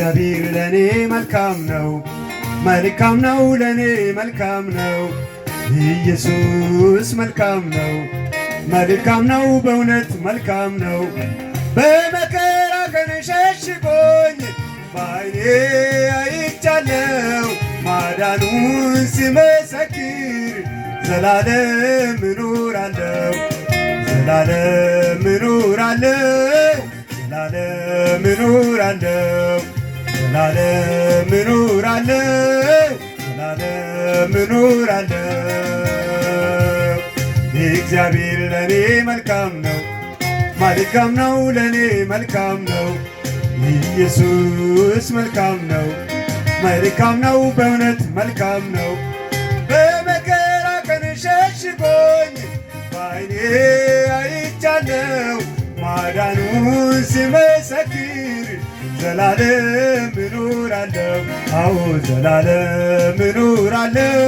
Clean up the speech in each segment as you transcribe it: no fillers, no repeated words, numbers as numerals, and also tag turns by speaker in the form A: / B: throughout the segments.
A: እግዚአብሔር ለኔ መልካም ነው፣ መልካም ነው ለኔ መልካም ነው። ኢየሱስ መልካም ነው፣ መልካም ነው በእውነት መልካም ነው። በመከራ ቀን ሸሽጎኝ በዓይኔ አይቻለው ማዳኑን ሲመሰክር ዘላለም እኖራለሁ፣ ዘላለም እኖራለሁ፣ ዘላለም እኖራለሁ፣ ዘላለም እኖራለሁ፣ ዘላለም እኖራለሁ። እግዚአብሔር ለኔ መልካም ነው፣ መልካም ነው ለኔ መልካም ነው። ኢየሱስ መልካም ነው፣ መልካም ነው በእውነት መልካም ነው። በመከራ ቀን ሸሽጎኝ በዓይኔ አይቻለው ማዳኑን ሲመሰክር ዘላለም እኖራለሁ፣ አዎ ዘላለም እኖራለሁ፣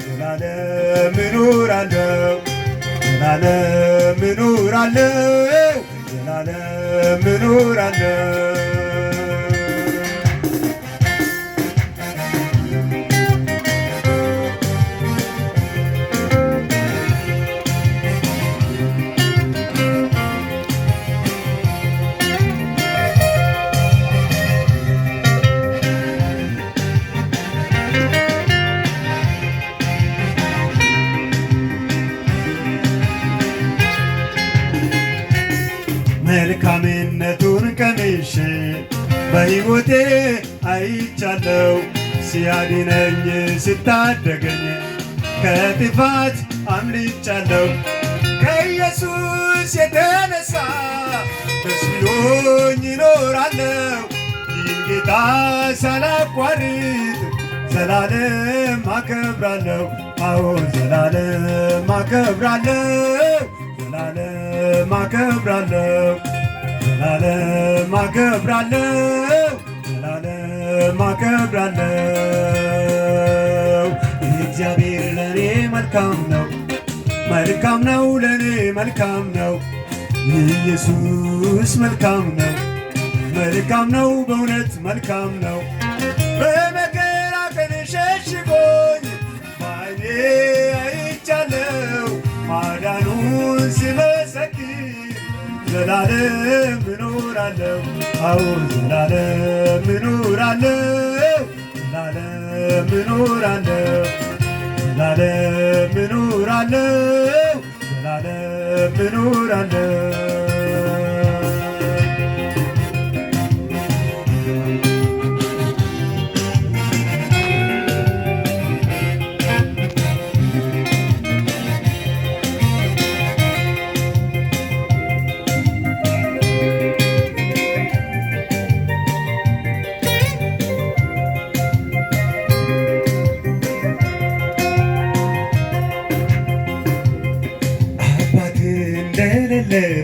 A: ዘላለም እኖራለሁ፣ ዘላለም እኖራለሁ፣ ዘላለም እኖራለሁ። መልካምነቱን ቀምሼ በሕይወቴ አይቻለው ሲያድነኝ ሲታደገኝ ከጥፋት አምልጫለው። ከኢየሱስ የተነሳ ደስ ብሎኝ እኖራለሁ ይህን ጌታ ሳላቋርጥ ዘላለም አከብራለሁ፣ አዎ ዘላለም አከብራለሁ፣ ዘላለም አከብራለሁ፣ ዘላለም አከብራለሁ፣ ዘላለም አከብራለሁ። እግዚአብሔር ለኔ መልካም ነው፣ መልካም ነው ለኔ መልካም ነው። ኢየሱስ መልካም ነው፣ መልካም ነው በእውነት መልካም ነው። በመከራ ቀን ሸሽጎኝ በዓይኔ አይቻለው ማዳኑን ሲመሰክር ዘላለም እኖራለሁ፣ አዎ ዘላለም እኖራለሁ፣ ዘላለም እኖራለሁ፣ ዘላለም እኖራለሁ፣ ዘላለም እኖራለሁ።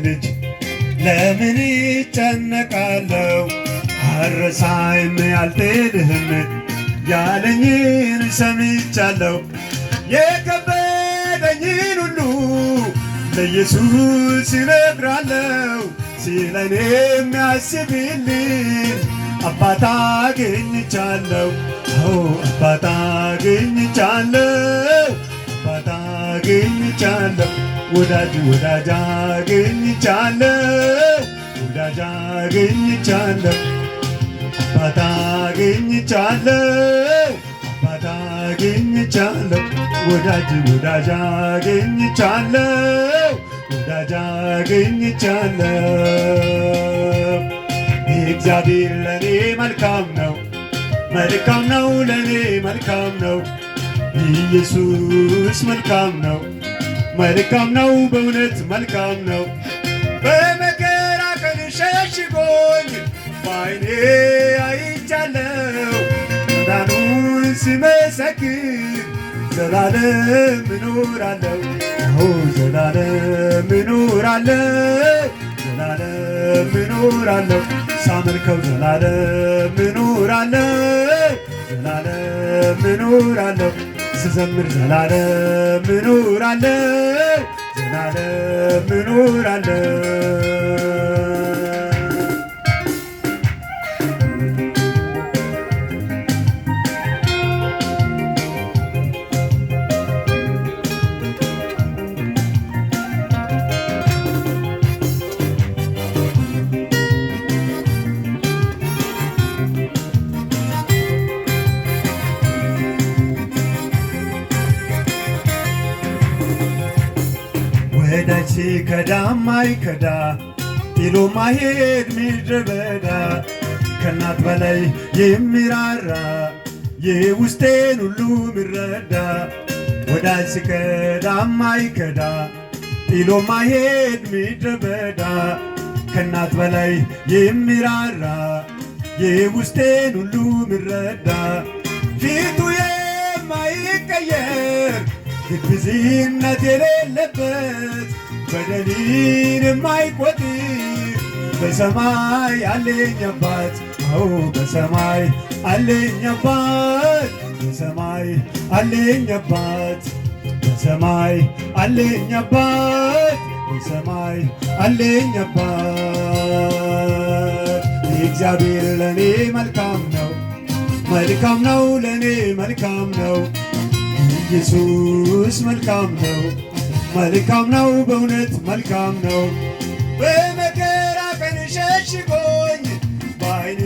A: ልጅ ለምን ይጨነቃለው? አረሳይም አልጥልህም ያለኝን ሰምቻለሁ። የከበደኝን ሁሉ ለኢየሱስ ይነግራለሁ። ስለኔ የሚያስብልኝ አባት አግኝቻለሁ፣ አዎ አባት አግኝቻለሁ፣ አባት አግኝቻለሁ። ወዳጅ ወዳጅ አግኝቻለሁ፣ ወዳጅ አግኝቻለሁ፣ አባት አግኝቻለሁ፣ አባት አግኝቻለሁ። ወዳጅ ወዳጅ አግኝቻለሁ፣ ወዳጅ አግኝቻለሁ። እግዚአብሔር ለኔ መልካም ነው፣ መልካም ነው ለኔ መልካም ነው። ኢየሱስ መልካም ነው፣ መልካም ነው በእውነት መልካም ነው። በመከራ ቀን ሸሽጎኝ በዓይኔ አይቻለው ማዳኑን ሲመሰክር ዘላለም እኖራለሁ፣ አዎ ዘላለም እኖራለሁ፣ ዘላለም እኖራለሁ። ሳመልከው ዘላለም እኖራለሁ፣ ዘላለም እኖራለሁ። ስዘምር ዘላለም እኖራለሁ፣ ዘላለም እኖራለሁ። ወዳጅ ሲከዳ ማይከዳ ጥሎ ማይሄድ ምድረ በዳ ከእናት በላይ የሚራራ የውስጤን ሁሉ ሚረዳ ወዳጅ ሲከዳ ማይከዳ ጥሎ ማይሄድ ምድረ በዳ ከእናት በላይ የሚራራ የውስጤን ሁሉ ሚረዳ ፊቱ የማይቀየር ግብዝነት የሌለበት በደሌን የማይቆጥር በሰማይ አለኝ አባት አዎ በሰማይ አለኝ አባት በሰማይ አለኝ አባት በሰማይ አለኝ አባት በሰማይ አለኝ አባት እግዚአብሔር ለኔ መልካም ነው መልካም ነው ለኔ መልካም ነው ኢየሱስ መልካም ነው መልካም ነው በእውነት መልካም ነው በመከራ ቀን ሸሽጎኝ በዓይኔ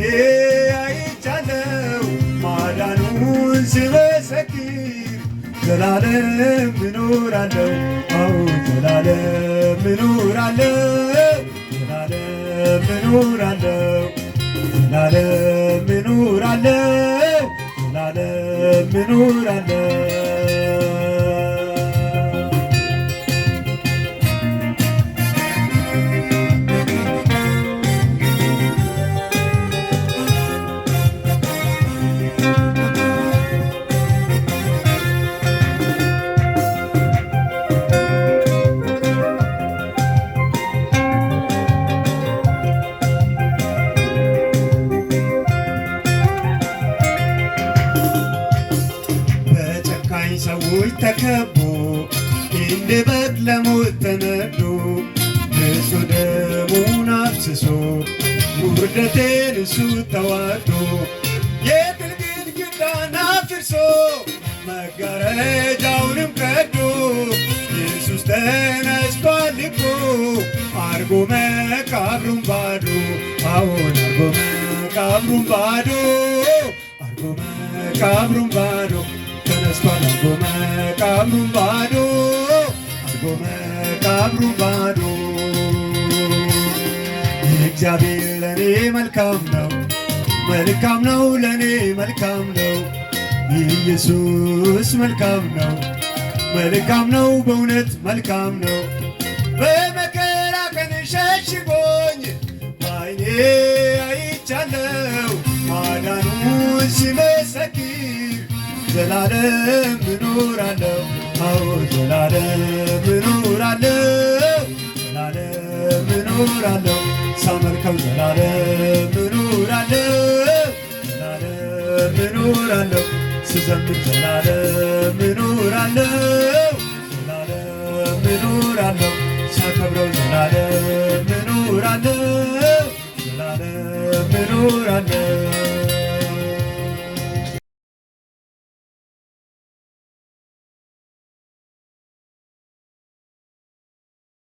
A: አይቻለው ማዳኑን ስመሰክር ዘላለም እኖራለሁ አዎ ዘላለም እኖራለሁ ዘላለም እኖራለሁ ዘላለም እኖራለሁ ዘላለም እኖራለሁ ሰዎች ተከቦ እንደ በግ ለሞት ተነዶ ንጹሕ ደሙን አፍስሶ ውርደቴን እሱ ተዋዶ የጥል ግድግዳን አፍርሶ መጋረጃውንም ቀዶ ኢየሱስ ተነስቷል እኮ አርጎ መቃብሩን ባዶ አዎን አርጎ መቃብሩን ባዶ አርጎ መቃብሩን ባዶ ተነስቷል አርጎ መቃብሩን ባዶ አርጎ መቃብሩን ባዶ እግዚአብሔር ለኔ መልካም ነው መልካም ነው ለኔ መልካም ነው ኢየሱስ መልካም ነው መልካም ነው በእውነት መልካም ነው በመከራ ቀን ሸሽጎኝ በዓይኔ አይቻለው ማዳኑን ሲመሰክር ዘላለም እኖራለሁ አዎ ዘላለም እኖራለሁ ዘላለም እኖራለሁ ሳመልከው ዘላለም እኖራለሁ ዘላለም እኖራለሁ ስዘምር ዘላለም እኖራለሁ ዘላለም እኖራለሁ ሳከብረው ዘላለም እኖራለሁ ዘላለም እኖራለሁ